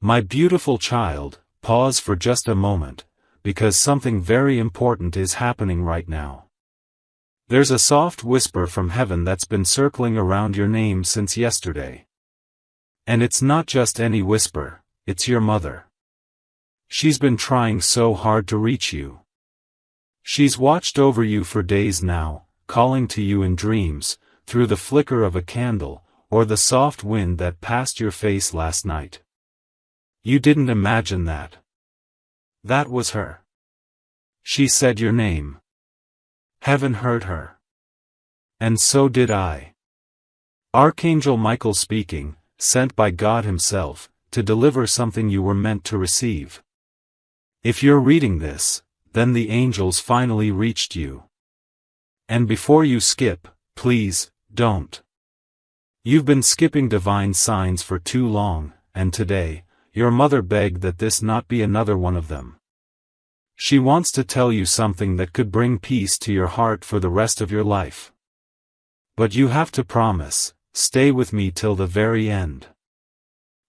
My beautiful child, pause for just a moment, because something very important is happening right now. There's a soft whisper from heaven that's been circling around your name since yesterday. And it's not just any whisper, it's your mother. She's been trying so hard to reach you. She's watched over you for days now, calling to you in dreams, through the flicker of a candle, or the soft wind that passed your face last night. You didn't imagine that. That was her. She said your name. Heaven heard her. And so did I. Archangel Michael speaking, sent by God himself, to deliver something you were meant to receive. If you're reading this, then the angels finally reached you. And before you skip, please, don't. You've been skipping divine signs for too long, and today, your mother begged that this not be another one of them. She wants to tell you something that could bring peace to your heart for the rest of your life. But you have to promise, stay with me till the very end.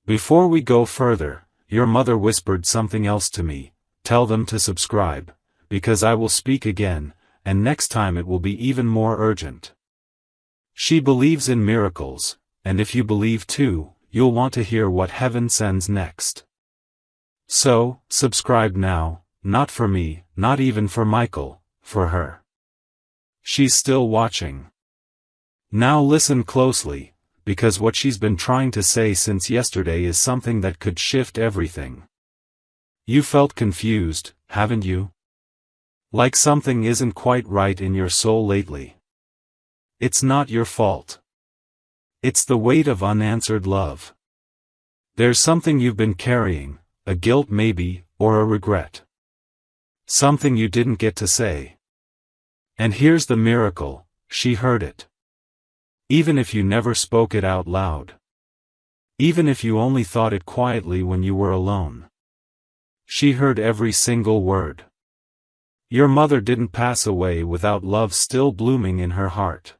Before we go further, your mother whispered something else to me. Tell them to subscribe, because I will speak again, and next time it will be even more urgent. She believes in miracles, and if you believe too, you'll want to hear what heaven sends next. So, subscribe now, not for me, not even for Michael, for her. She's still watching. Now listen closely, because what she's been trying to say since yesterday is something that could shift everything. You felt confused, haven't you? Like something isn't quite right in your soul lately. It's not your fault. It's the weight of unanswered love. There's something you've been carrying, a guilt maybe, or a regret. Something you didn't get to say. And here's the miracle, she heard it. Even if you never spoke it out loud. Even if you only thought it quietly when you were alone. She heard every single word. Your mother didn't pass away without love still blooming in her heart.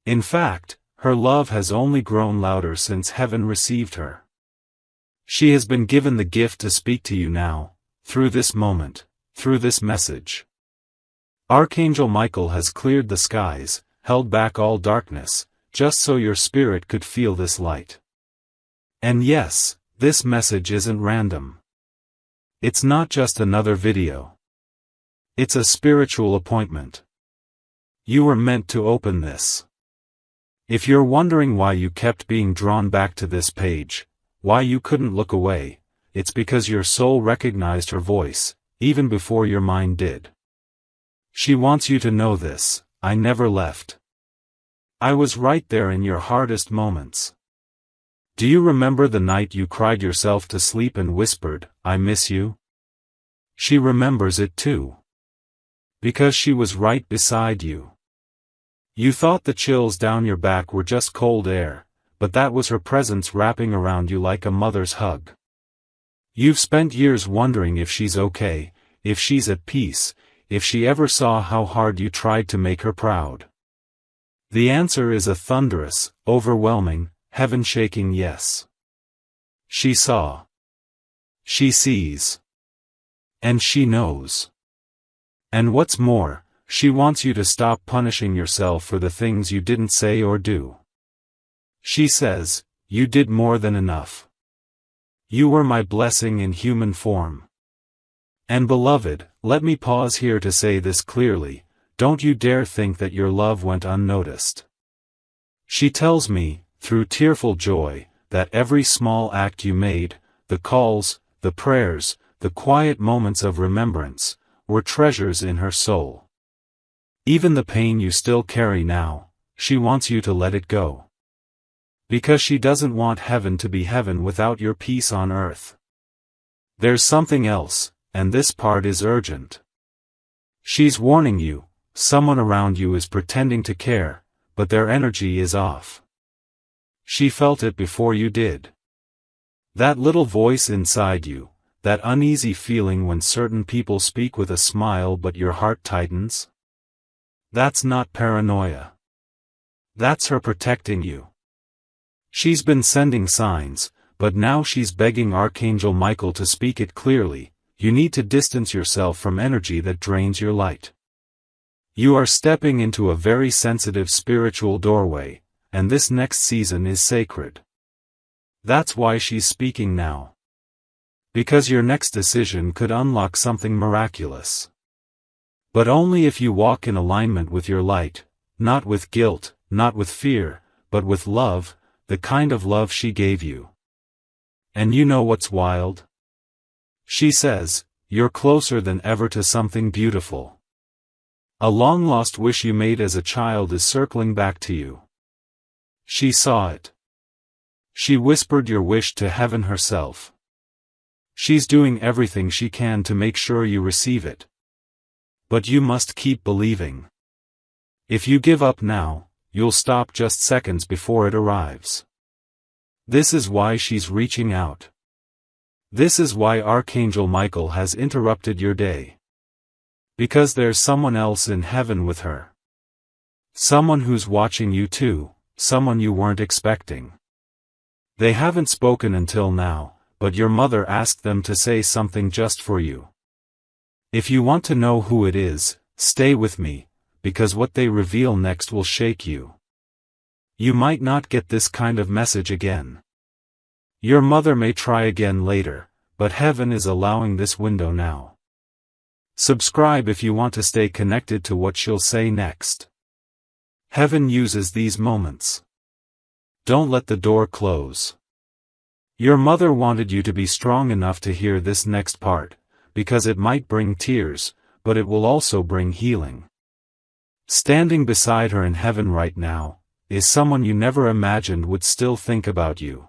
In fact, her love has only grown louder since heaven received her. She has been given the gift to speak to you now, through this moment, through this message. Archangel Michael has cleared the skies, held back all darkness, just so your spirit could feel this light. And yes, this message isn't random. It's not just another video. It's a spiritual appointment. You were meant to open this. If you're wondering why you kept being drawn back to this page, why you couldn't look away, it's because your soul recognized her voice, even before your mind did. She wants you to know this: I never left. I was right there in your hardest moments. Do you remember the night you cried yourself to sleep and whispered, "I miss you"? She remembers it too. Because she was right beside you. You thought the chills down your back were just cold air, but that was her presence wrapping around you like a mother's hug. You've spent years wondering if she's okay, if she's at peace, if she ever saw how hard you tried to make her proud. The answer is a thunderous, overwhelming, heaven-shaking yes. She saw. She sees. And she knows. And what's more, she wants you to stop punishing yourself for the things you didn't say or do. She says, you did more than enough. You were my blessing in human form. And beloved, let me pause here to say this clearly, don't you dare think that your love went unnoticed. She tells me, through tearful joy, that every small act you made, the calls, the prayers, the quiet moments of remembrance, were treasures in her soul. Even the pain you still carry now, she wants you to let it go. Because she doesn't want heaven to be heaven without your peace on earth. There's something else, and this part is urgent. She's warning you, someone around you is pretending to care, but their energy is off. She felt it before you did. That little voice inside you, that uneasy feeling when certain people speak with a smile but your heart tightens? That's not paranoia. That's her protecting you. She's been sending signs, but now she's begging Archangel Michael to speak it clearly. You need to distance yourself from energy that drains your light. You are stepping into a very sensitive spiritual doorway, and this next season is sacred. That's why she's speaking now. Because your next decision could unlock something miraculous. But only if you walk in alignment with your light, not with guilt, not with fear, but with love, the kind of love she gave you. And you know what's wild? She says, you're closer than ever to something beautiful. A long-lost wish you made as a child is circling back to you. She saw it. She whispered your wish to heaven herself. She's doing everything she can to make sure you receive it. But you must keep believing. If you give up now, you'll stop just seconds before it arrives. This is why she's reaching out. This is why Archangel Michael has interrupted your day. Because there's someone else in heaven with her. Someone who's watching you too, someone you weren't expecting. They haven't spoken until now, but your mother asked them to say something just for you. If you want to know who it is, stay with me, because what they reveal next will shake you. You might not get this kind of message again. Your mother may try again later, but heaven is allowing this window now. Subscribe if you want to stay connected to what she'll say next. Heaven uses these moments. Don't let the door close. Your mother wanted you to be strong enough to hear this next part, because it might bring tears, but it will also bring healing. Standing beside her in heaven right now, is someone you never imagined would still think about you.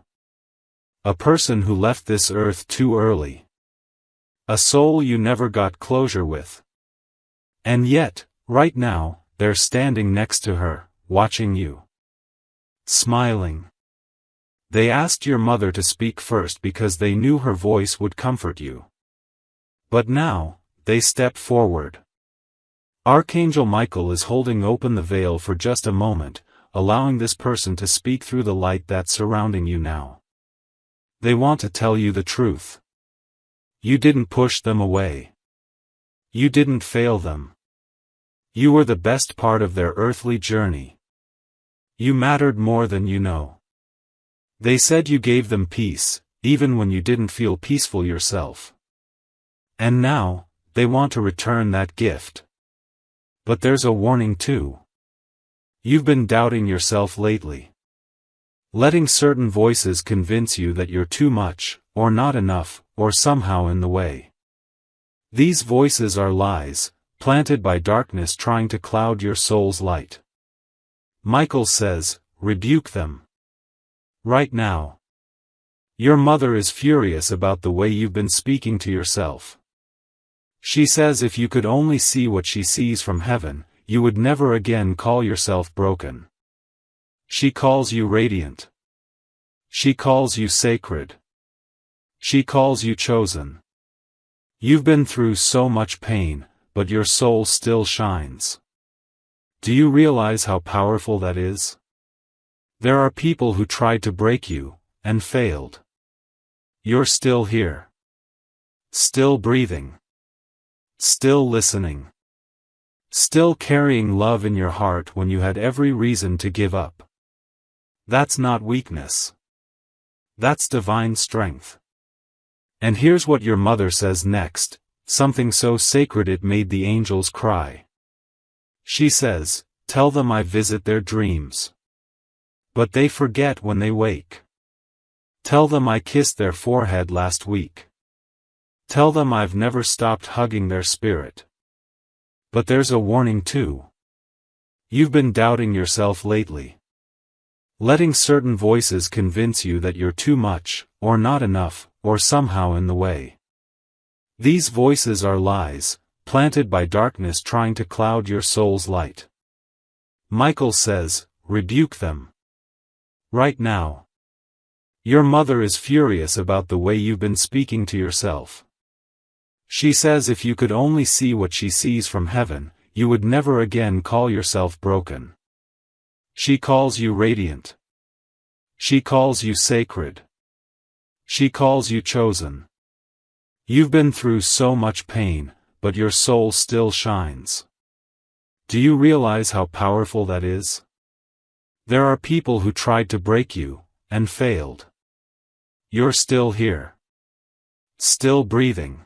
A person who left this earth too early. A soul you never got closure with. And yet, right now, they're standing next to her, watching you. Smiling. They asked your mother to speak first because they knew her voice would comfort you. But now, they step forward. Archangel Michael is holding open the veil for just a moment, allowing this person to speak through the light that's surrounding you now. They want to tell you the truth. You didn't push them away. You didn't fail them. You were the best part of their earthly journey. You mattered more than you know. They said you gave them peace, even when you didn't feel peaceful yourself. And now, they want to return that gift. But there's a warning too. You've been doubting yourself lately. Letting certain voices convince you that you're too much, or not enough, or somehow in the way. These voices are lies, planted by darkness trying to cloud your soul's light. Michael says, rebuke them. Right now. Your mother is furious about the way you've been speaking to yourself. She says if you could only see what she sees from heaven, you would never again call yourself broken. She calls you radiant. She calls you sacred. She calls you chosen. You've been through so much pain, but your soul still shines. Do you realize how powerful that is? There are people who tried to break you, and failed. You're still here. Still breathing. Still listening. Still carrying love in your heart when you had every reason to give up. That's not weakness. That's divine strength. And here's what your mother says next, something so sacred it made the angels cry. She says, tell them I visit their dreams. But they forget when they wake. Tell them I kissed their forehead last week. Tell them I've never stopped hugging their spirit. But there's a warning too. You've been doubting yourself lately. Letting certain voices convince you that you're too much, or not enough, or somehow in the way. These voices are lies, planted by darkness trying to cloud your soul's light. Michael says, rebuke them. Right now. Your mother is furious about the way you've been speaking to yourself. She says if you could only see what she sees from heaven, you would never again call yourself broken. She calls you radiant. She calls you sacred. She calls you chosen. You've been through so much pain, but your soul still shines. Do you realize how powerful that is? There are people who tried to break you, and failed. You're still here. Still breathing.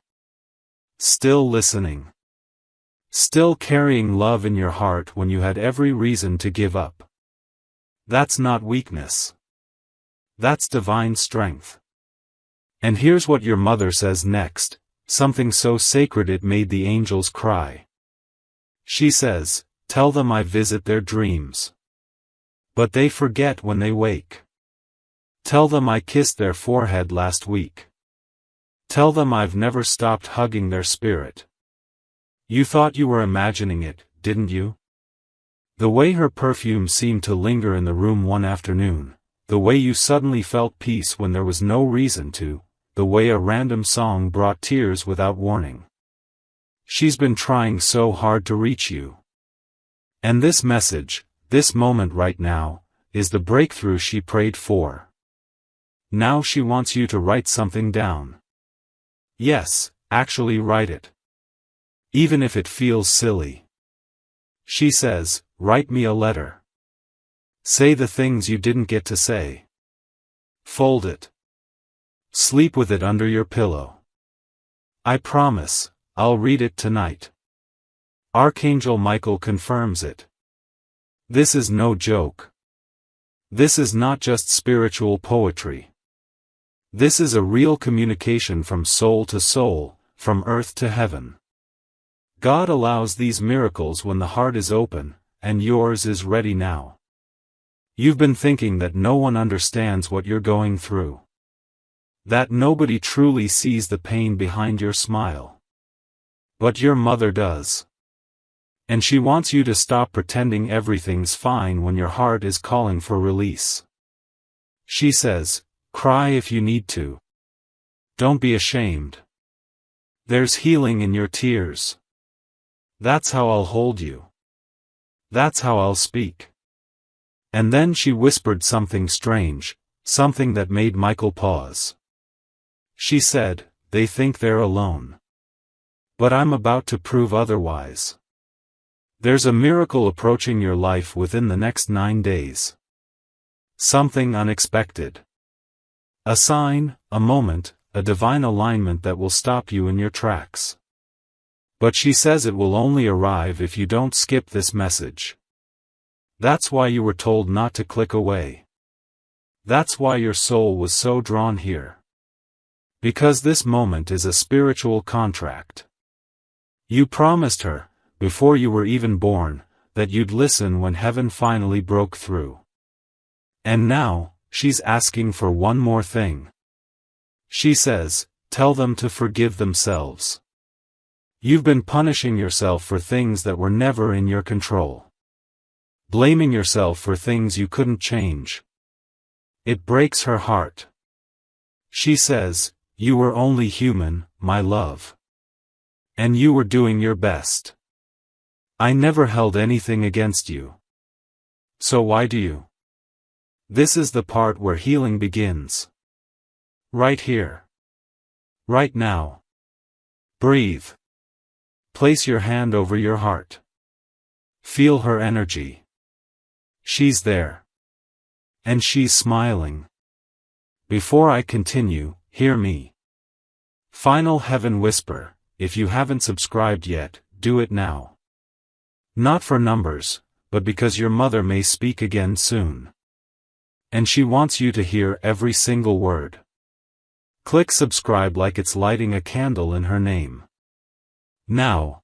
Still listening. Still carrying love in your heart when you had every reason to give up. That's not weakness. That's divine strength. And here's what your mother says next, something so sacred it made the angels cry. She says, "Tell them I visit their dreams. But they forget when they wake. Tell them I kissed their forehead last week. Tell them I've never stopped hugging their spirit." You thought you were imagining it, didn't you? The way her perfume seemed to linger in the room one afternoon, the way you suddenly felt peace when there was no reason to, the way a random song brought tears without warning. She's been trying so hard to reach you. And this message, this moment right now, is the breakthrough she prayed for. Now she wants you to write something down. Yes, actually write it. Even if it feels silly. She says, "Write me a letter. Say the things you didn't get to say. Fold it. Sleep with it under your pillow. I promise, I'll read it tonight." Archangel Michael confirms it. This is no joke. This is not just spiritual poetry. This is a real communication from soul to soul, from earth to heaven. God allows these miracles when the heart is open, and yours is ready now. You've been thinking that no one understands what you're going through. That nobody truly sees the pain behind your smile. But your mother does. And she wants you to stop pretending everything's fine when your heart is calling for release. She says, "Cry if you need to. Don't be ashamed. There's healing in your tears. That's how I'll hold you. That's how I'll speak." And then she whispered something strange, something that made Michael pause. She said, "They think they're alone. But I'm about to prove otherwise. There's a miracle approaching your life within the next 9 days. Something unexpected. A sign, a moment, a divine alignment that will stop you in your tracks. But she says it will only arrive if you don't skip this message. That's why you were told not to click away. That's why your soul was so drawn here. Because this moment is a spiritual contract. You promised her, before you were even born, that you'd listen when heaven finally broke through. And now, she's asking for one more thing. She says, "Tell them to forgive themselves. You've been punishing yourself for things that were never in your control. Blaming yourself for things you couldn't change." It breaks her heart. She says, "You were only human, my love. And you were doing your best. I never held anything against you. So why do you?" This is the part where healing begins. Right here. Right now. Breathe. Place your hand over your heart. Feel her energy. She's there. And she's smiling. Before I continue, hear me. Final heaven whisper, if you haven't subscribed yet, do it now. Not for numbers, but because your mother may speak again soon. And she wants you to hear every single word. Click subscribe like it's lighting a candle in her name. Now.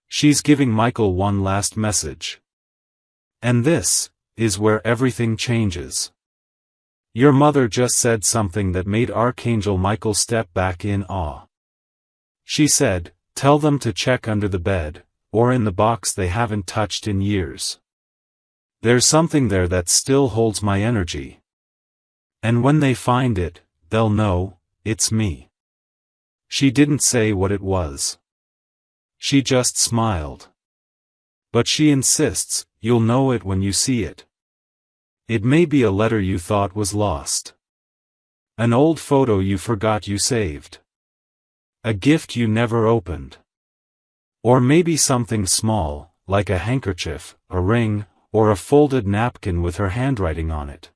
She's giving Michael one last message. And this is where everything changes. Your mother just said something that made Archangel Michael step back in awe. She said, "Tell them to check under the bed, or in the box they haven't touched in years. There's something there that still holds my energy. And when they find it, they'll know, it's me." She didn't say what it was. She just smiled. But she insists, you'll know it when you see it. It may be a letter you thought was lost. An old photo you forgot you saved. A gift you never opened. Or maybe something small, like a handkerchief, a ring, or a folded napkin with her handwriting on it.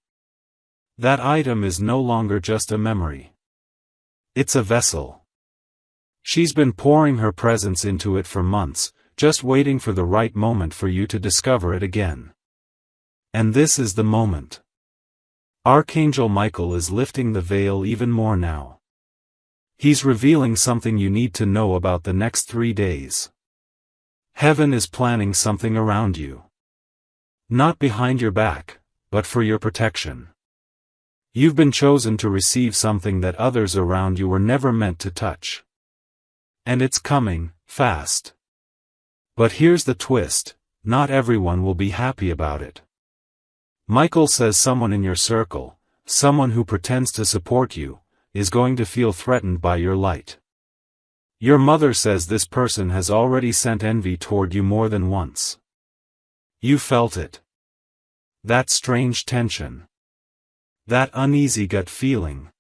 That item is no longer just a memory. It's a vessel. She's been pouring her presence into it for months, just waiting for the right moment for you to discover it again. And this is the moment. Archangel Michael is lifting the veil even more now. He's revealing something you need to know about the next 3 days. Heaven is planning something around you. Not behind your back, but for your protection. You've been chosen to receive something that others around you were never meant to touch. And it's coming, fast. But here's the twist, not everyone will be happy about it. Michael says someone in your circle, someone who pretends to support you, is going to feel threatened by your light. Your mother says this person has already sent envy toward you more than once. You felt it. That strange tension. That uneasy gut feeling.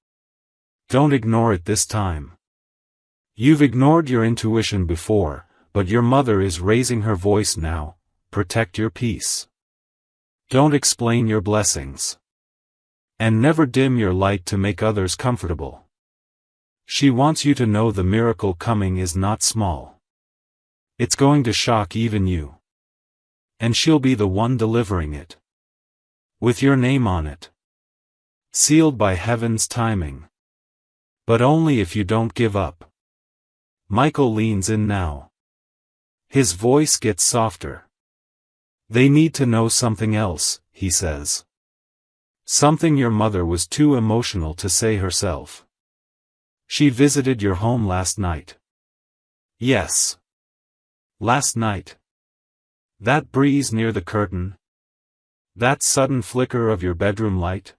Don't ignore it this time. You've ignored your intuition before, but your mother is raising her voice now. Protect your peace. Don't explain your blessings. And never dim your light to make others comfortable. She wants you to know the miracle coming is not small. It's going to shock even you. And she'll be the one delivering it. With your name on it. Sealed by heaven's timing. But only if you don't give up. Michael leans in now. His voice gets softer. They need to know something else, he says. Something your mother was too emotional to say herself. She visited your home last night. Yes. Last night. That breeze near the curtain. That sudden flicker of your bedroom light.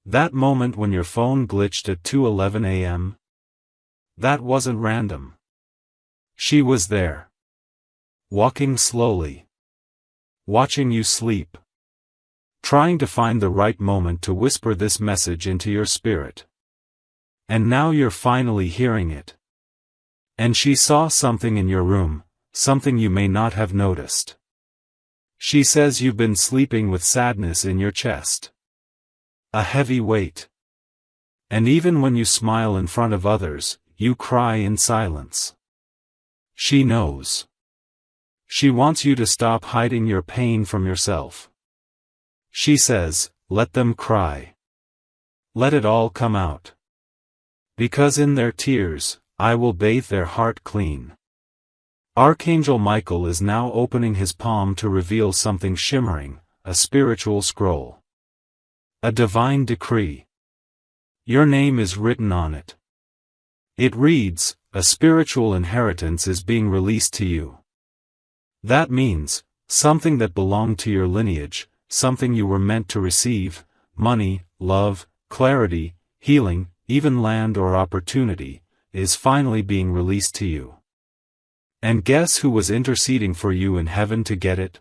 That moment when your phone glitched at 2:11 a.m. That wasn't random. She was there. Walking slowly. Watching you sleep. Trying to find the right moment to whisper this message into your spirit. And now you're finally hearing it. And she saw something in your room, something you may not have noticed. She says you've been sleeping with sadness in your chest. A heavy weight. And even when you smile in front of others, you cry in silence. She knows. She wants you to stop hiding your pain from yourself. She says, let them cry. Let it all come out. Because in their tears, I will bathe their heart clean. Archangel Michael is now opening his palm to reveal something shimmering, a spiritual scroll. A divine decree. Your name is written on it. It reads, a spiritual inheritance is being released to you. That means, something that belonged to your lineage, something you were meant to receive, money, love, clarity, healing, even land or opportunity, is finally being released to you. And guess who was interceding for you in heaven to get it?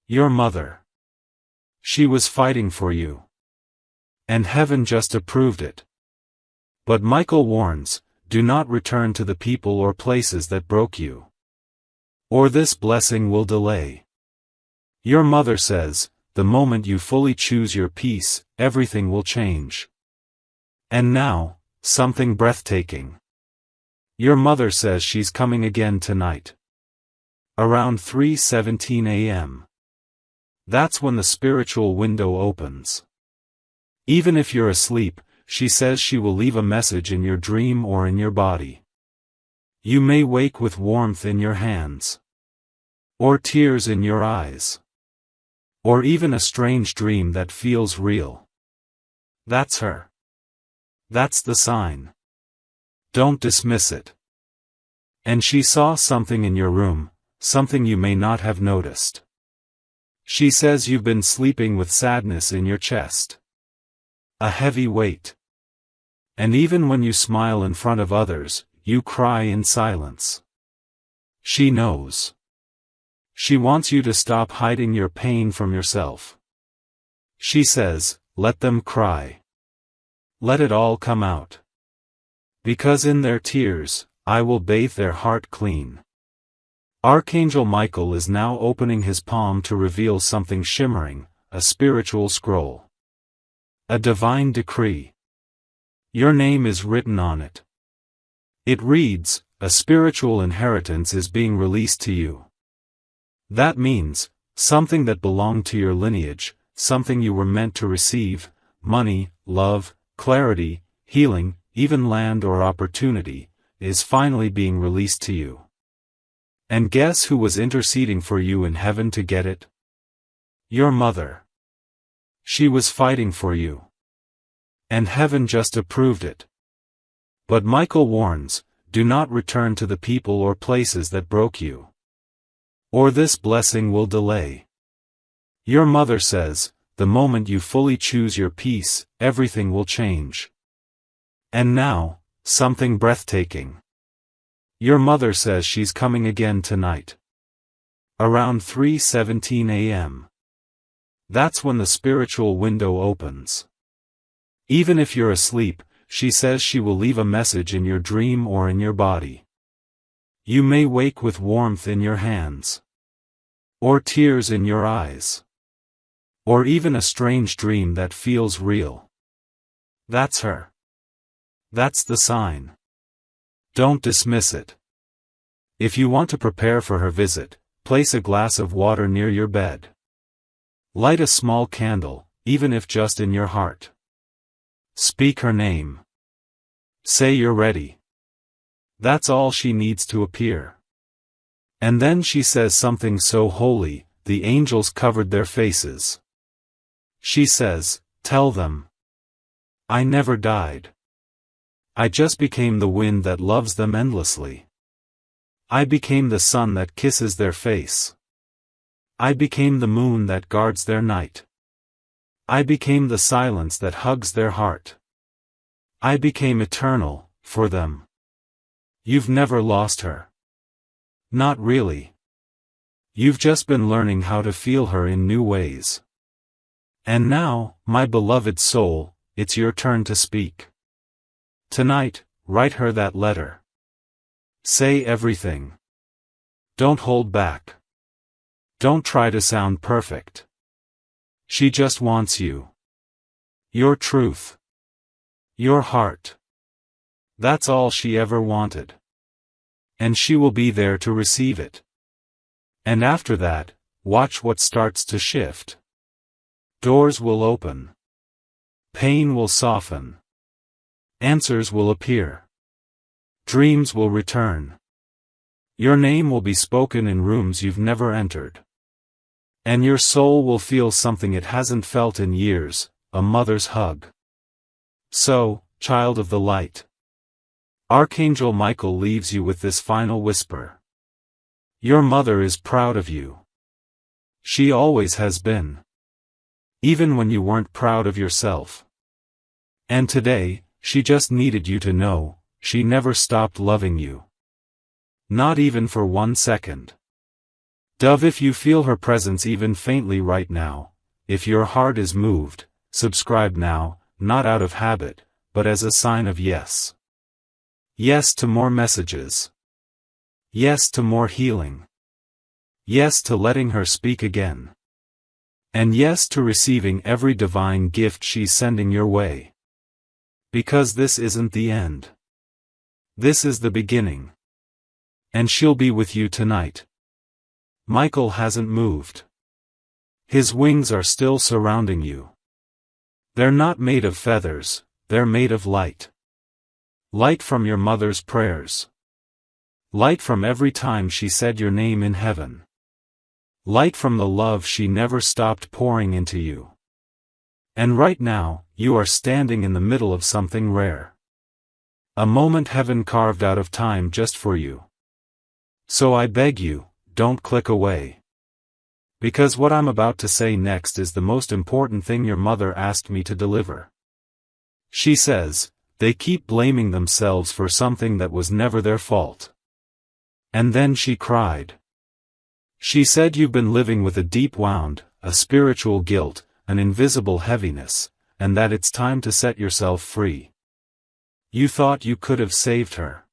Your mother. She was fighting for you. And heaven just approved it. But Michael warns, do not return to the people or places that broke you. Or this blessing will delay. Your mother says, the moment you fully choose your peace, everything will change. And now, something breathtaking. Your mother says she's coming again tonight. Around 3:17 a.m. That's when the spiritual window opens. Even if you're asleep, she says she will leave a message in your dream or in your body. You may wake with warmth in your hands. Or tears in your eyes. Or even a strange dream that feels real. That's her. That's the sign. Don't dismiss it. And she saw something in your room, something you may not have noticed. She says you've been sleeping with sadness in your chest. A heavy weight. And even when you smile in front of others, you cry in silence. She knows. She wants you to stop hiding your pain from yourself. She says, let them cry. Let it all come out. Because in their tears, I will bathe their heart clean. Archangel Michael is now opening his palm to reveal something shimmering, a spiritual scroll. A divine decree. Your name is written on it. It reads, a spiritual inheritance is being released to you. That means, something that belonged to your lineage, something you were meant to receive, money, love, clarity, healing, even land or opportunity, is finally being released to you. And guess who was interceding for you in heaven to get it? Your mother. She was fighting for you. And heaven just approved it. But Michael warns, do not return to the people or places that broke you. Or this blessing will delay. Your mother says, the moment you fully choose your peace, everything will change. And now, something breathtaking. Your mother says she's coming again tonight. Around 3:17 a.m. That's when the spiritual window opens. Even if you're asleep, she says she will leave a message in your dream or in your body. You may wake with warmth in your hands. Or tears in your eyes. Or even a strange dream that feels real. That's her. That's the sign. Don't dismiss it. If you want to prepare for her visit, place a glass of water near your bed. Light a small candle, even if just in your heart. Speak her name. Say you're ready. That's all she needs to appear. And then she says something so holy, the angels covered their faces. She says, tell them. I never died. I just became the wind that loves them endlessly. I became the sun that kisses their face. I became the moon that guards their night. I became the silence that hugs their heart. I became eternal, for them. You've never lost her. Not really. You've just been learning how to feel her in new ways. And now, my beloved soul, it's your turn to speak. Tonight, write her that letter. Say everything. Don't hold back. Don't try to sound perfect. She just wants you. Your truth. Your heart. That's all she ever wanted. And she will be there to receive it. And after that, watch what starts to shift. Doors will open. Pain will soften. Answers will appear. Dreams will return. Your name will be spoken in rooms you've never entered. And your soul will feel something it hasn't felt in years, a mother's hug. So, child of the light. Archangel Michael leaves you with this final whisper. Your mother is proud of you. She always has been. Even when you weren't proud of yourself. And today, she just needed you to know, she never stopped loving you. Not even for 1 second. Dove, if you feel her presence even faintly right now, if your heart is moved, subscribe now, not out of habit, but as a sign of yes. Yes to more messages. Yes to more healing. Yes to letting her speak again. And yes to receiving every divine gift she's sending your way. Because this isn't the end. This is the beginning. And she'll be with you tonight. Michael hasn't moved. His wings are still surrounding you. They're not made of feathers, they're made of light. Light from your mother's prayers. Light from every time she said your name in heaven. Light from the love she never stopped pouring into you. And right now, you are standing in the middle of something rare. A moment heaven carved out of time just for you. So I beg you, don't click away. Because what I'm about to say next is the most important thing your mother asked me to deliver. She says, they keep blaming themselves for something that was never their fault. And then she cried. She said you've been living with a deep wound, a spiritual guilt, an invisible heaviness, and that it's time to set yourself free. You thought you could have saved her.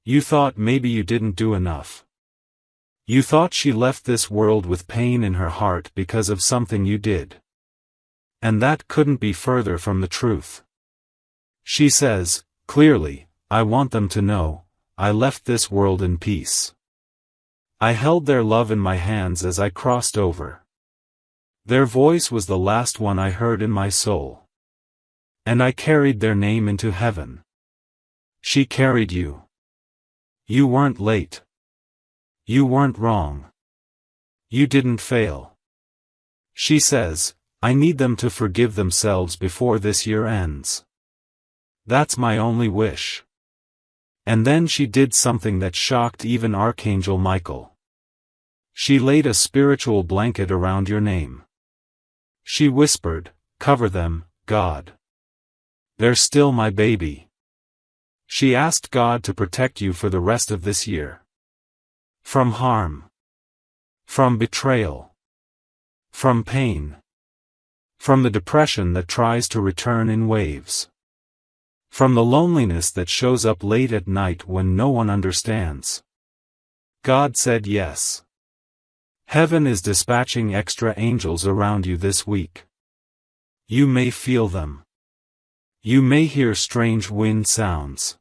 You thought maybe you didn't do enough. You thought she left this world with pain in her heart because of something you did. And that couldn't be further from the truth. She says, clearly, I want them to know, I left this world in peace. I held their love in my hands as I crossed over. Their voice was the last one I heard in my soul. And I carried their name into heaven. She carried you. You weren't late. You weren't wrong. You didn't fail. She says, I need them to forgive themselves before this year ends. That's my only wish. And then she did something that shocked even Archangel Michael. She laid a spiritual blanket around your name. She whispered, cover them, God. They're still my baby. She asked God to protect you for the rest of this year. From harm. From betrayal. From pain. From the depression that tries to return in waves. From the loneliness that shows up late at night when no one understands. God said yes. Heaven is dispatching extra angels around you this week. You may feel them. You may hear strange wind sounds.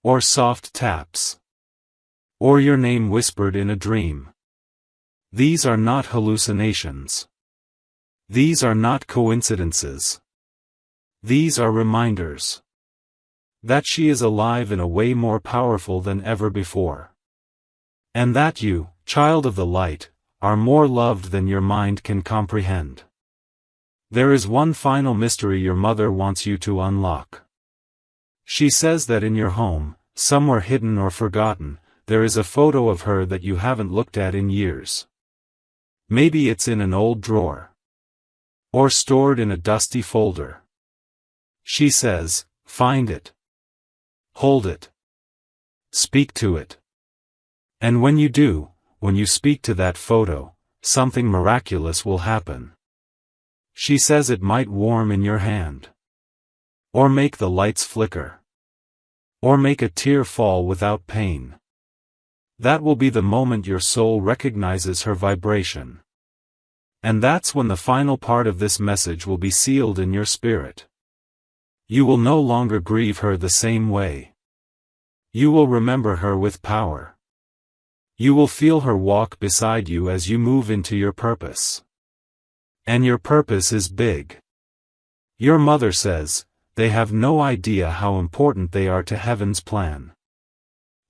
Or soft taps. Or your name whispered in a dream. These are not hallucinations. These are not coincidences. These are reminders. That she is alive in a way more powerful than ever before. And that you, child of the light, are more loved than your mind can comprehend. There is one final mystery your mother wants you to unlock. She says that in your home, somewhere hidden or forgotten, there is a photo of her that you haven't looked at in years. Maybe it's in an old drawer. Or stored in a dusty folder. She says, find it. Hold it. Speak to it. And when you do, when you speak to that photo, something miraculous will happen. She says it might warm in your hand. Or make the lights flicker. Or make a tear fall without pain. That will be the moment your soul recognizes her vibration. And that's when the final part of this message will be sealed in your spirit. You will no longer grieve her the same way. You will remember her with power. You will feel her walk beside you as you move into your purpose. And your purpose is big. Your mother says, they have no idea how important they are to heaven's plan.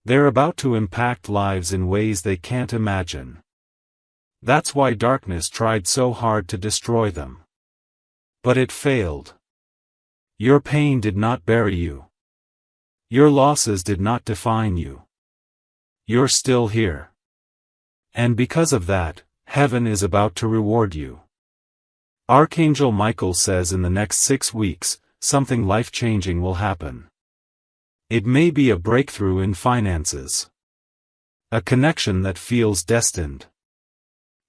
They're about to impact lives in ways they can't imagine. That's why darkness tried so hard to destroy them. But it failed. Your pain did not bury you. Your losses did not define you. You're still here. And because of that, heaven is about to reward you. Archangel Michael says in the next 6 weeks, something life-changing will happen. It may be a breakthrough in finances. A connection that feels destined.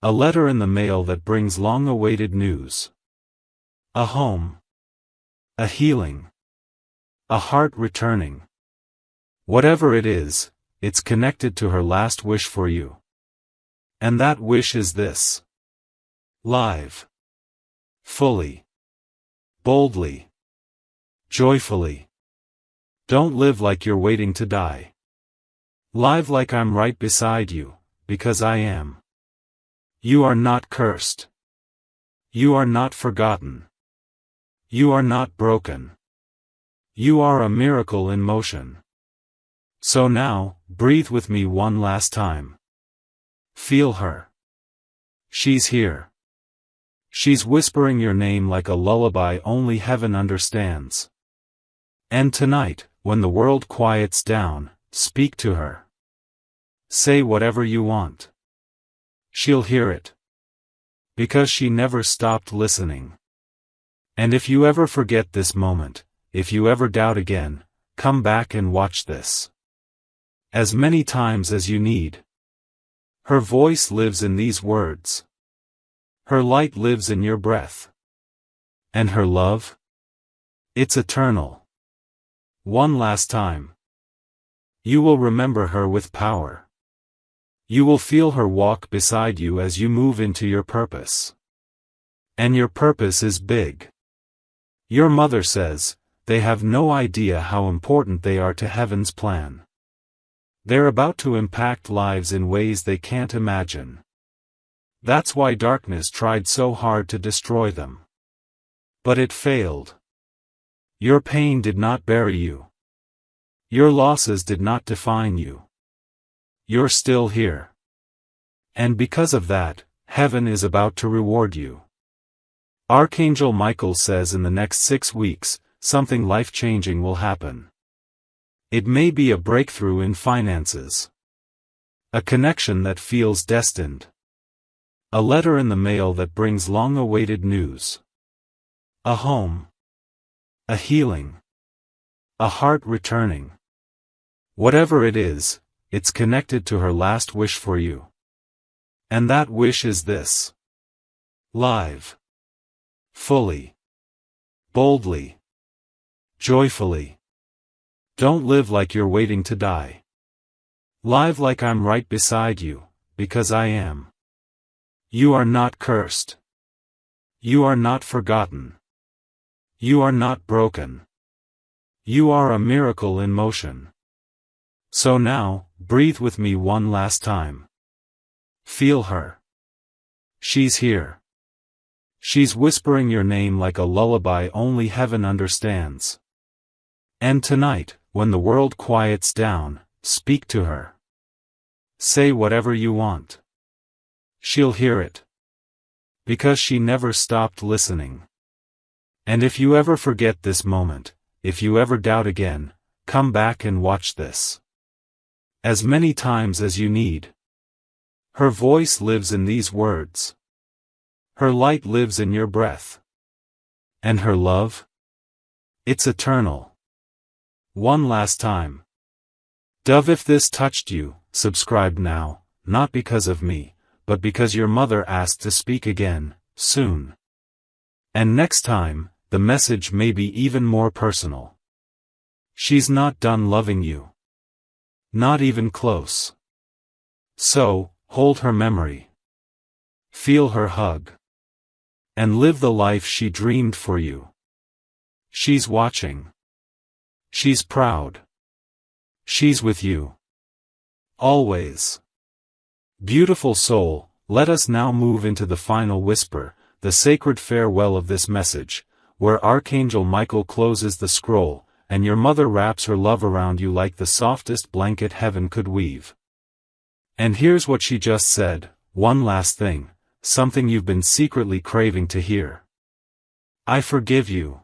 A letter in the mail that brings long-awaited news. A home. A healing. A heart returning. Whatever it is, it's connected to her last wish for you. And that wish is this. Live. Fully. Boldly. Joyfully. Don't live like you're waiting to die. Live like I'm right beside you, because I am. You are not cursed. You are not forgotten. You are not broken. You are a miracle in motion. So now, breathe with me one last time. Feel her. She's here. She's whispering your name like a lullaby only heaven understands. And tonight, when the world quiets down, speak to her. Say whatever you want. She'll hear it. Because she never stopped listening. And if you ever forget this moment, if you ever doubt again, come back and watch this. As many times as you need. Her voice lives in these words. Her light lives in your breath. And her love? It's eternal. One last time. You will remember her with power. You will feel her walk beside you as you move into your purpose. And your purpose is big. Your mother says, they have no idea how important they are to heaven's plan. They're about to impact lives in ways they can't imagine. That's why darkness tried so hard to destroy them. But it failed. Your pain did not bury you. Your losses did not define you. You're still here. And because of that, heaven is about to reward you. Archangel Michael says in the next 6 weeks, something life-changing will happen. It may be a breakthrough in finances. A connection that feels destined. A letter in the mail that brings long-awaited news. A home. A healing. A heart returning. Whatever it is, it's connected to her last wish for you. And that wish is this. Live. Fully. Boldly. Joyfully. Don't live like you're waiting to die. Live like I'm right beside you, because I am. You are not cursed. You are not forgotten. You are not broken. You are a miracle in motion. So now, breathe with me one last time. Feel her. She's here. She's whispering your name like a lullaby only heaven understands. And tonight, when the world quiets down, speak to her. Say whatever you want. She'll hear it. Because she never stopped listening. And if you ever forget this moment, if you ever doubt again, come back and watch this. As many times as you need. Her voice lives in these words. Her light lives in your breath. And her love? It's eternal. One last time. Dove, if this touched you, subscribe now, not because of me, but because your mother asked to speak again, soon. And next time, the message may be even more personal. She's not done loving you. Not even close. So, hold her memory. Feel her hug. And live the life she dreamed for you. She's watching. She's proud. She's with you. Always. Beautiful soul, let us now move into the final whisper, the sacred farewell of this message, where Archangel Michael closes the scroll, and your mother wraps her love around you like the softest blanket heaven could weave. And here's what she just said, one last thing, something you've been secretly craving to hear. I forgive you.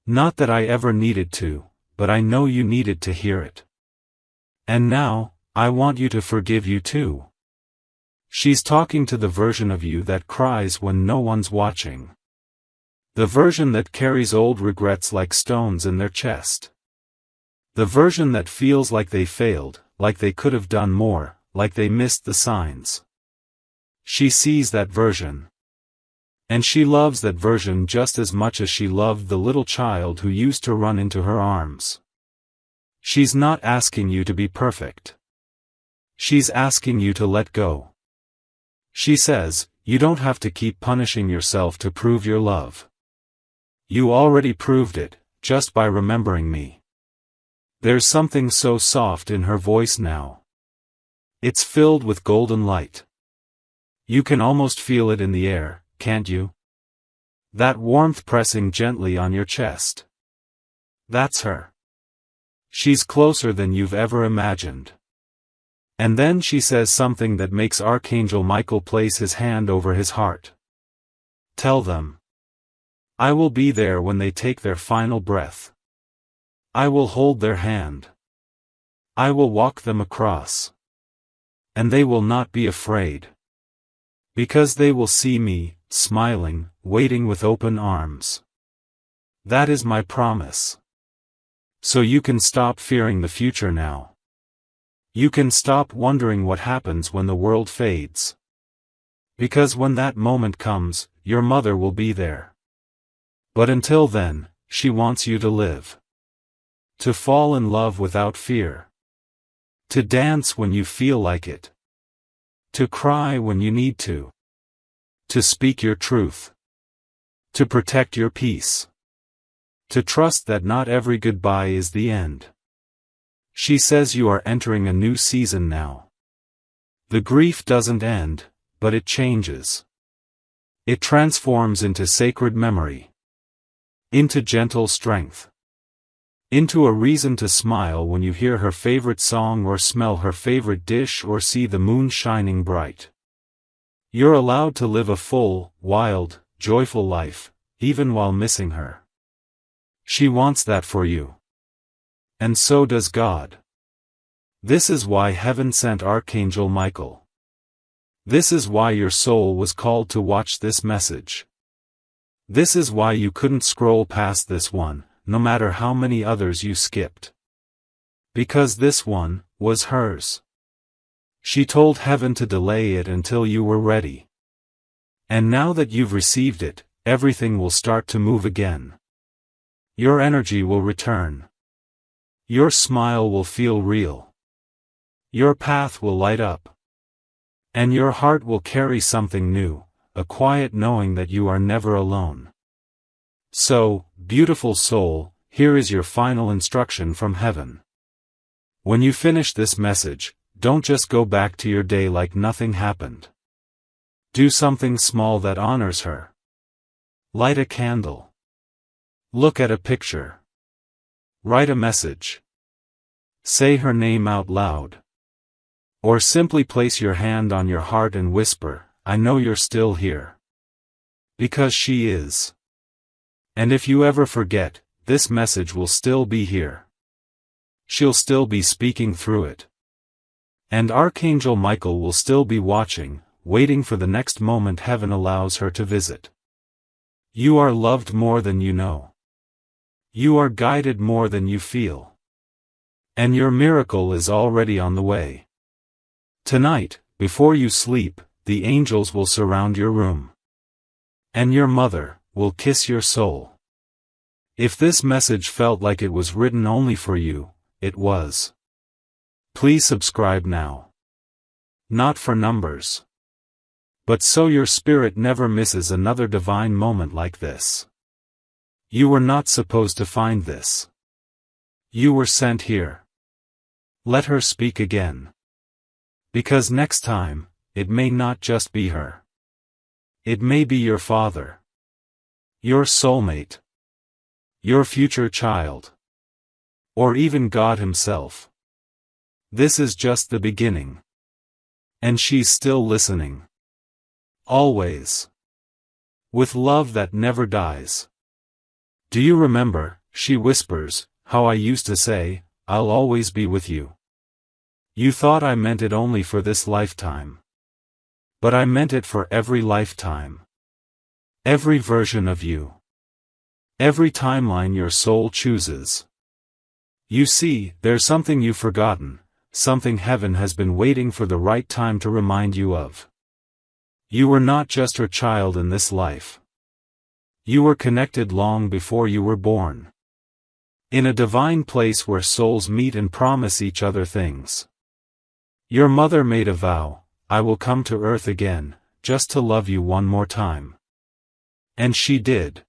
Not that I ever needed to, but I know you needed to hear it. And now, I want you to forgive you too. She's talking to the version of you that cries when no one's watching. The version that carries old regrets like stones in their chest. The version that feels like they failed, like they could have done more, like they missed the signs. She sees that version. And she loves that version just as much as she loved the little child who used to run into her arms. She's not asking you to be perfect. She's asking you to let go. She says, you don't have to keep punishing yourself to prove your love. You already proved it, just by remembering me. There's something so soft in her voice now. It's filled with golden light. You can almost feel it in the air, can't you? That warmth pressing gently on your chest. That's her. She's closer than you've ever imagined. And then she says something that makes Archangel Michael place his hand over his heart. Tell them. I will be there when they take their final breath. I will hold their hand. I will walk them across. And they will not be afraid. Because they will see me, smiling, waiting with open arms. That is my promise. So you can stop fearing the future now. You can stop wondering what happens when the world fades. Because when that moment comes, your mother will be there. But until then, she wants you to live. To fall in love without fear. To dance when you feel like it. To cry when you need to. To speak your truth. To protect your peace. To trust that not every goodbye is the end. She says you are entering a new season now. The grief doesn't end, but it changes. It transforms into sacred memory. Into gentle strength. Into a reason to smile when you hear her favorite song or smell her favorite dish or see the moon shining bright. You're allowed to live a full, wild, joyful life, even while missing her. She wants that for you. And so does God. This is why heaven sent Archangel Michael. This is why your soul was called to watch this message. This is why you couldn't scroll past this one, no matter how many others you skipped. Because this one was hers. She told heaven to delay it until you were ready. And now that you've received it, everything will start to move again. Your energy will return. Your smile will feel real. Your path will light up. And your heart will carry something new, a quiet knowing that you are never alone. So, beautiful soul, here is your final instruction from heaven. When you finish this message, don't just go back to your day like nothing happened. Do something small that honors her. Light a candle. Look at a picture. Write a message. Say her name out loud. Or simply place your hand on your heart and whisper, I know you're still here. Because she is. And if you ever forget, this message will still be here. She'll still be speaking through it. And Archangel Michael will still be watching, waiting for the next moment heaven allows her to visit. You are loved more than you know. You are guided more than you feel. And your miracle is already on the way. Tonight, before you sleep, the angels will surround your room. And your mother will kiss your soul. If this message felt like it was written only for you, it was. Please subscribe now. Not for numbers. But so your spirit never misses another divine moment like this. You were not supposed to find this. You were sent here. Let her speak again. Because next time, it may not just be her. It may be your father. Your soulmate. Your future child. Or even God himself. This is just the beginning. And she's still listening. Always. With love that never dies. Do you remember, she whispers, how I used to say, I'll always be with you. You thought I meant it only for this lifetime. But I meant it for every lifetime. Every version of you. Every timeline your soul chooses. You see, there's something you've forgotten, something heaven has been waiting for the right time to remind you of. You were not just her child in this life. You were connected long before you were born. In a divine place where souls meet and promise each other things. Your mother made a vow, I will come to earth again, just to love you one more time. And she did.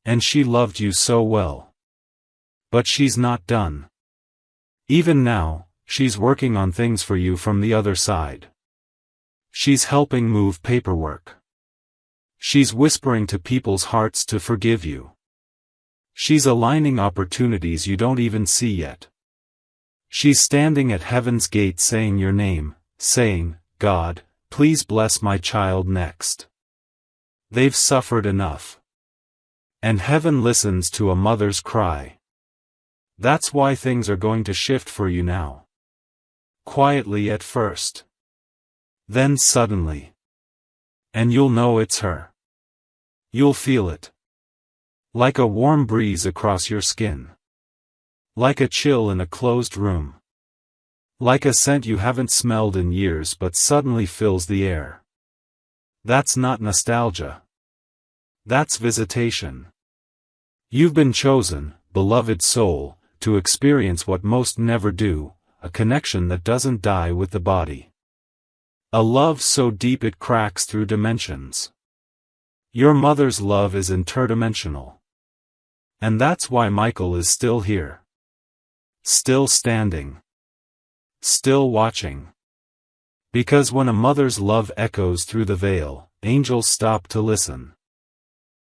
And she loved you so well. But she's not done. Even now, she's working on things for you from the other side. She's helping move paperwork. She's whispering to people's hearts to forgive you. She's aligning opportunities you don't even see yet. She's standing at heaven's gate saying your name, saying, God, please bless my child next. They've suffered enough. And heaven listens to a mother's cry. That's why things are going to shift for you now. Quietly at first. Then suddenly. And you'll know it's her. You'll feel it. Like a warm breeze across your skin. Like a chill in a closed room. Like a scent you haven't smelled in years but suddenly fills the air. That's not nostalgia. That's visitation. You've been chosen, beloved soul, to experience what most never do, a connection that doesn't die with the body. A love so deep it cracks through dimensions. Your mother's love is interdimensional. And that's why Michael is still here. Still standing. Still watching. Because when a mother's love echoes through the veil, angels stop to listen.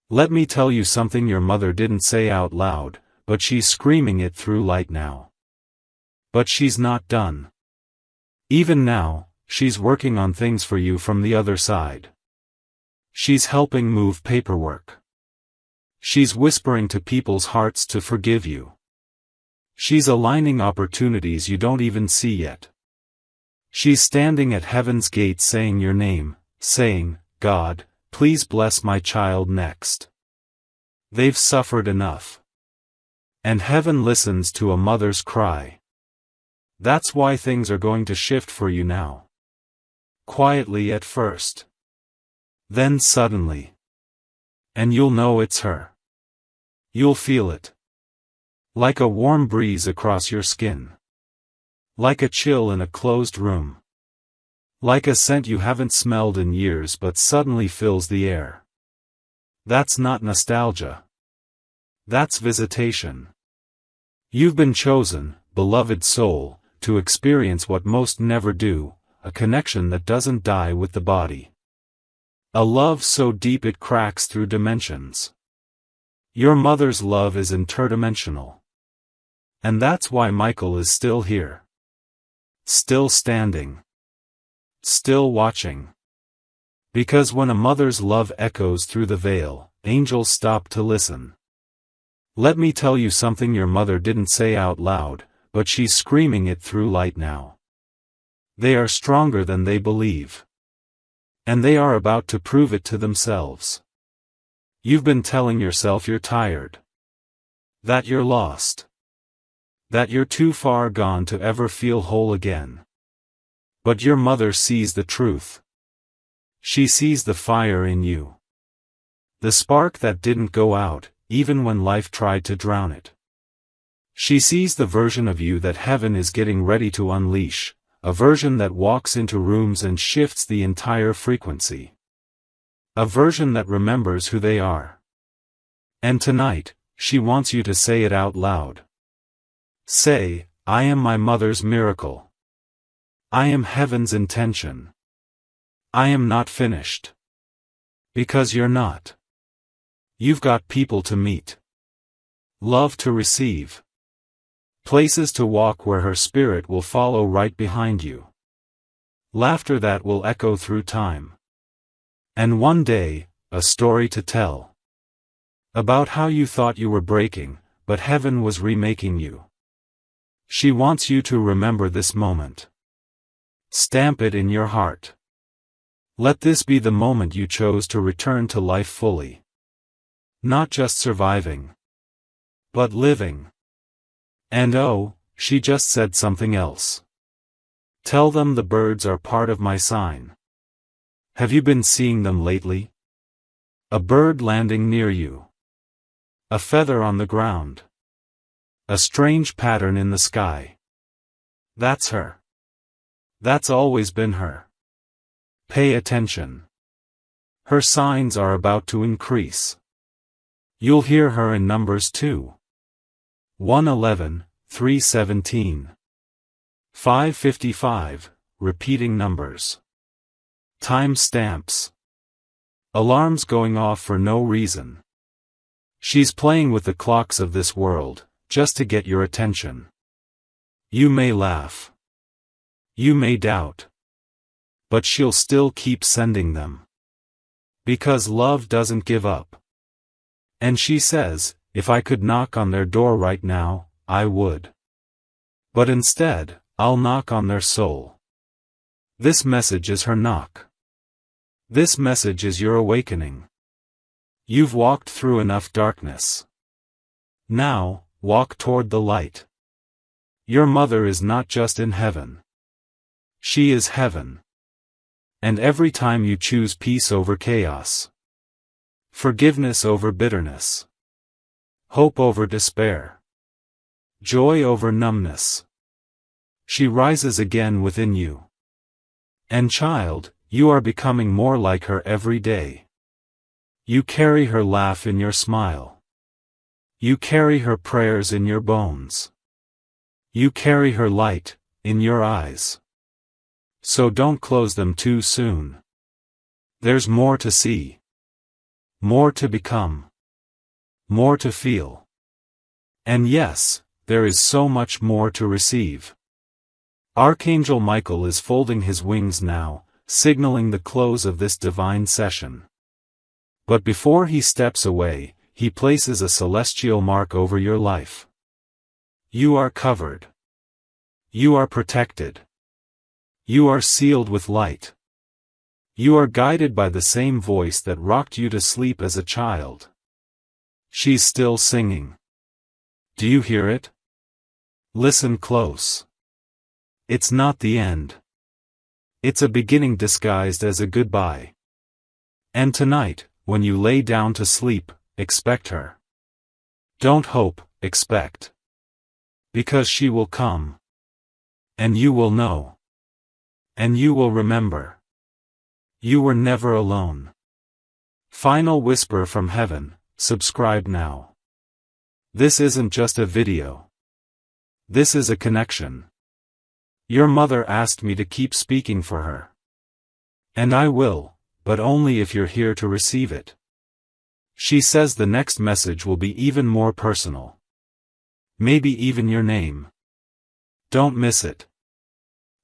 Let me tell you something your mother didn't say out loud, but she's screaming it through light now. But she's not done. Even now, she's working on things for you from the other side. She's helping move paperwork. She's whispering to people's hearts to forgive you. She's aligning opportunities you don't even see yet. She's standing at heaven's gate saying your name, saying, God, please bless my child next. They've suffered enough. And heaven listens to a mother's cry. That's why things are going to shift for you now. Quietly at first. Then suddenly. And you'll know it's her. You'll feel it. Like a warm breeze across your skin. Like a chill in a closed room. Like a scent you haven't smelled in years but suddenly fills the air. That's not nostalgia. That's visitation. You've been chosen, beloved soul, to experience what most never do, a connection that doesn't die with the body. A love so deep it cracks through dimensions. Your mother's love is interdimensional. And that's why Michael is still here. Still standing. Still watching. Because when a mother's love echoes through the veil, angels stop to listen. Let me tell you something your mother didn't say out loud, but she's screaming it through light now. They are stronger than they believe. And they are about to prove it to themselves. You've been telling yourself you're tired. That you're lost. That you're too far gone to ever feel whole again. But your mother sees the truth. She sees the fire in you. The spark that didn't go out, even when life tried to drown it. She sees the version of you that heaven is getting ready to unleash, a version that walks into rooms and shifts the entire frequency. A version that remembers who they are. And tonight, she wants you to say it out loud. Say, I am my mother's miracle. I am heaven's intention. I am not finished. Because you're not. You've got people to meet. Love to receive. Places to walk where her spirit will follow right behind you. Laughter that will echo through time. And one day, a story to tell. About how you thought you were breaking, but heaven was remaking you. She wants you to remember this moment. Stamp it in your heart. Let this be the moment you chose to return to life fully. Not just surviving. But living. And oh, she just said something else. Tell them the birds are part of my sign. Have you been seeing them lately? A bird landing near you. A feather on the ground. A strange pattern in the sky. That's her. That's always been her. Pay attention. Her signs are about to increase. You'll hear her in numbers too. 111, 317. 555, repeating numbers. Time stamps. Alarms going off for no reason. She's playing with the clocks of this world, just to get your attention. You may laugh. You may doubt. But she'll still keep sending them. Because love doesn't give up. And she says, if I could knock on their door right now, I would. But instead, I'll knock on their soul. This message is her knock. This message is your awakening. You've walked through enough darkness. Now, walk toward the light. Your mother is not just in heaven. She is heaven. And every time you choose peace over chaos, forgiveness over bitterness, Hope over despair. Joy over numbness. She rises again within you. And child, you are becoming more like her every day. You carry her laugh in your smile. You carry her prayers in your bones. You carry her light in your eyes. So don't close them too soon. There's more to see. More to become. More to feel. And yes, there is so much more to receive. Archangel Michael is folding his wings now, signaling the close of this divine session. But before he steps away, he places a celestial mark over your life. You are covered. You are protected. You are sealed with light. You are guided by the same voice that rocked you to sleep as a child. She's still singing. Do you hear it? Listen close. It's not the end. It's a beginning disguised as a goodbye. And tonight, when you lay down to sleep, expect her. Don't hope, expect. Because she will come. And you will know. And you will remember. You were never alone. Final whisper from heaven, subscribe now. This isn't just a video. This is a connection. Your mother asked me to keep speaking for her. And I will, but only if you're here to receive it. She says the next message will be even more personal. Maybe even your name. Don't miss it.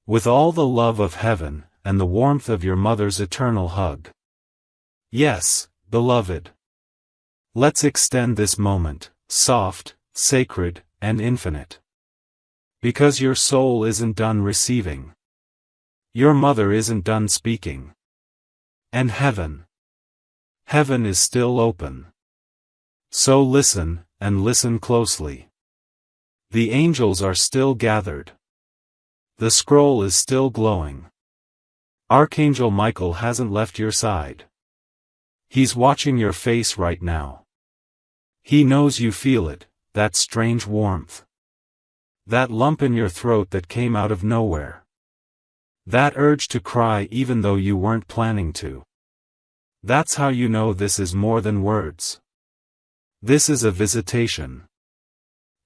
With all the love of heaven, and the warmth of your mother's eternal hug. Yes, beloved. Let's extend this moment, soft, sacred, and infinite. Because your soul isn't done receiving. Your mother isn't done speaking. And heaven. Heaven is still open. So listen, and listen closely. The angels are still gathered. The scroll is still glowing. Archangel Michael hasn't left your side. He's watching your face right now. He knows you feel it, that strange warmth. That lump in your throat that came out of nowhere. That urge to cry even though you weren't planning to. That's how you know this is more than words. This is a visitation.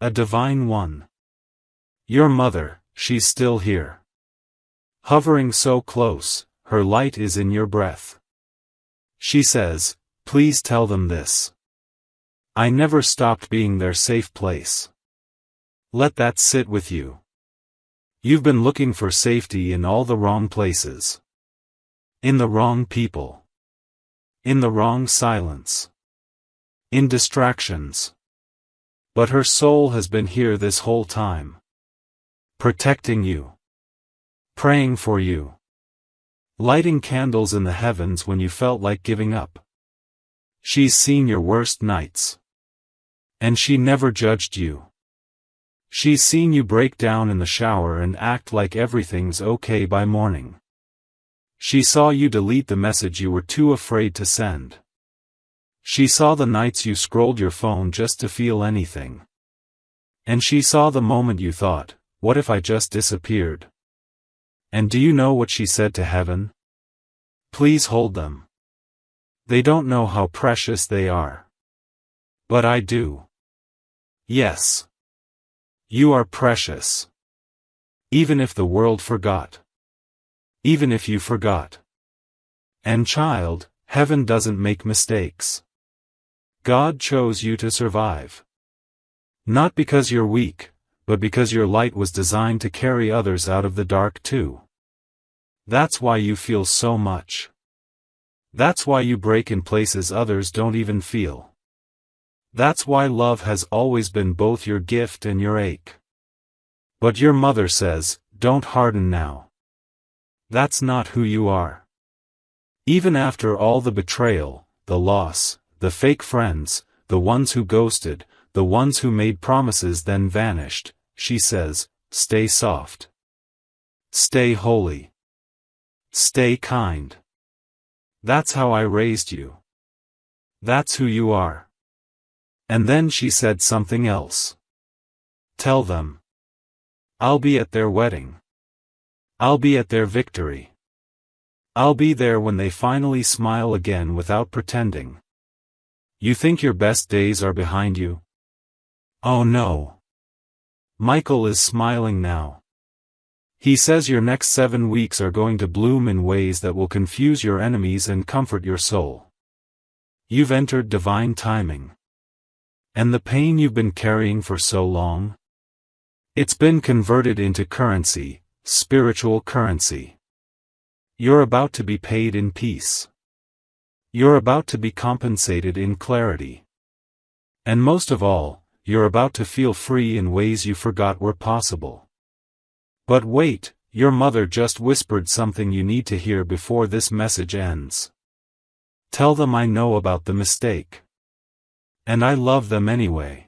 A divine one. Your mother, she's still here. Hovering so close, her light is in your breath. She says, please tell them this. I never stopped being their safe place. Let that sit with you. You've been looking for safety in all the wrong places. In the wrong people. In the wrong silence. In distractions. But her soul has been here this whole time. Protecting you. Praying for you. Lighting candles in the heavens when you felt like giving up. She's seen your worst nights. And she never judged you. She's seen you break down in the shower and act like everything's okay by morning. She saw you delete the message you were too afraid to send. She saw the nights you scrolled your phone just to feel anything. And she saw the moment you thought, what if I just disappeared? And do you know what she said to heaven? Please hold them. They don't know how precious they are. But I do. Yes. You are precious. Even if the world forgot. Even if you forgot. And child, heaven doesn't make mistakes. God chose you to survive. Not because you're weak, but because your light was designed to carry others out of the dark too. That's why you feel so much. That's why you break in places others don't even feel. That's why love has always been both your gift and your ache. But your mother says, don't harden now. That's not who you are. Even after all the betrayal, the loss, the fake friends, the ones who ghosted, the ones who made promises then vanished, she says, stay soft. Stay holy. Stay kind. That's how I raised you. That's who you are. And then she said something else. Tell them. I'll be at their wedding. I'll be at their victory. I'll be there when they finally smile again without pretending. You think your best days are behind you? Oh no. Michael is smiling now. He says your next 7 weeks are going to bloom in ways that will confuse your enemies and comfort your soul. You've entered divine timing. And the pain you've been carrying for so long? It's been converted into currency, spiritual currency. You're about to be paid in peace. You're about to be compensated in clarity. And most of all, you're about to feel free in ways you forgot were possible. But wait, your mother just whispered something you need to hear before this message ends. Tell them I know about the mistake. And I love them anyway.